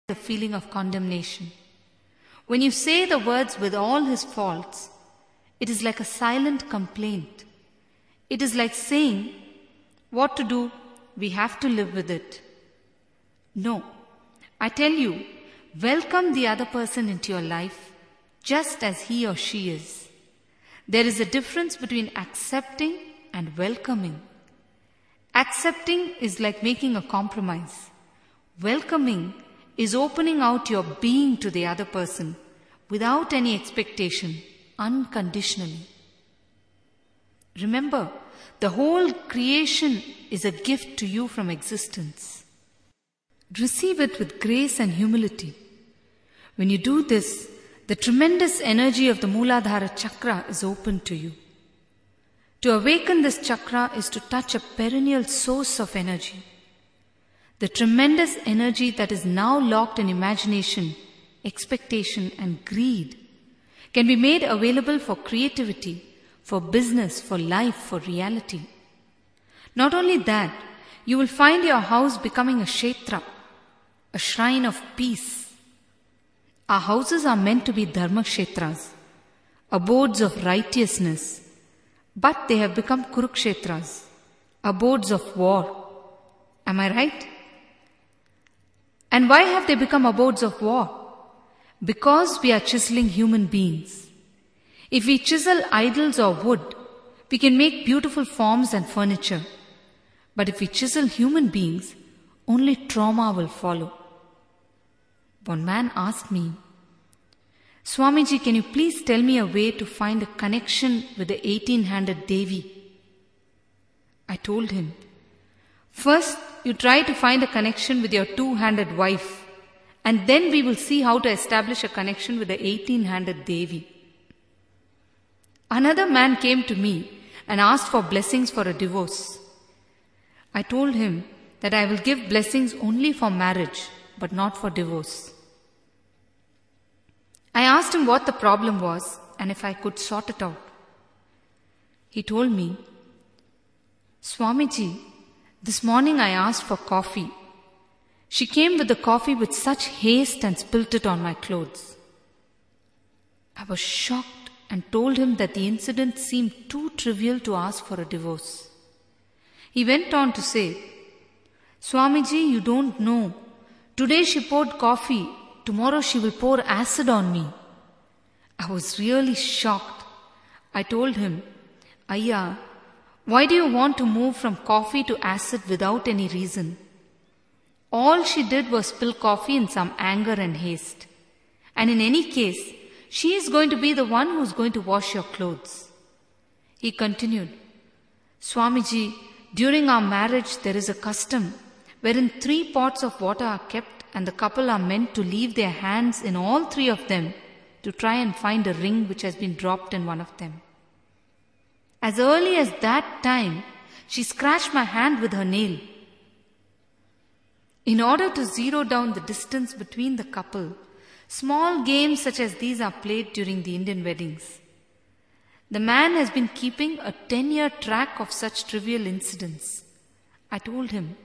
the feeling of condemnation. When you say the words with all his faults, it is like a silent complaint. It is like saying, what to do, we have to live with it. No, I tell you, welcome the other person into your life just as he or she is. There is a difference between accepting and welcoming. Accepting is like making a compromise. Welcoming is opening out your being to the other person without any expectation, unconditionally. Remember, the whole creation is a gift to you from existence. Receive it with grace and humility. When you do this, the tremendous energy of the Mooladhara chakra is open to you. To awaken this chakra is to touch a perennial source of energy. The tremendous energy that is now locked in imagination, expectation and greed can be made available for creativity, for business, for life, for reality. Not only that, you will find your house becoming a kshetra, a shrine of peace. Our houses are meant to be dharma kshetras, abodes of righteousness, but they have become kurukshetras, abodes of war. Am I right? And why have they become abodes of war? Because we are chiseling human beings. If we chisel idols or wood, we can make beautiful forms and furniture. But if we chisel human beings, only trauma will follow. One man asked me, Swamiji, can you please tell me a way to find a connection with the 18-handed Devi? I told him, first you try to find a connection with your 2-handed wife, and then we will see how to establish a connection with the 18-handed Devi. Another man came to me and asked for blessings for a divorce. I told him that I will give blessings only for marriage, but not for divorce. I asked him what the problem was and if I could sort it out. He told me, Swamiji, this morning I asked for coffee. She came with the coffee with such haste and spilt it on my clothes. I was shocked and told him that the incident seemed too trivial to ask for a divorce. He went on to say, Swamiji, you don't know. Today she poured coffee. Tomorrow she will pour acid on me. I was really shocked. I told him, Ayya, why do you want to move from coffee to acid without any reason? All she did was spill coffee in some anger and haste. And in any case, she is going to be the one who is going to wash your clothes. He continued, Swamiji, during our marriage there is a custom wherein 3 pots of water are kept and the couple are meant to leave their hands in all 3 of them to try and find a ring which has been dropped in one of them. As early as that time, she scratched my hand with her nail. In order to zero down the distance between the couple, small games such as these are played during the Indian weddings. The man has been keeping a 10-year track of such trivial incidents. I told him,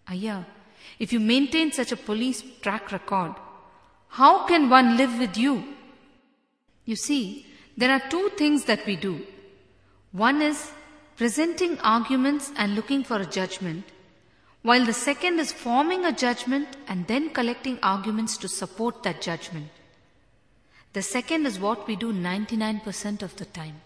Ayya, if you maintain such a police track record, how can one live with you? You see, there are 2 things that we do. One is presenting arguments and looking for a judgment, while the second is forming a judgment and then collecting arguments to support that judgment. The second is what we do 99% of the time.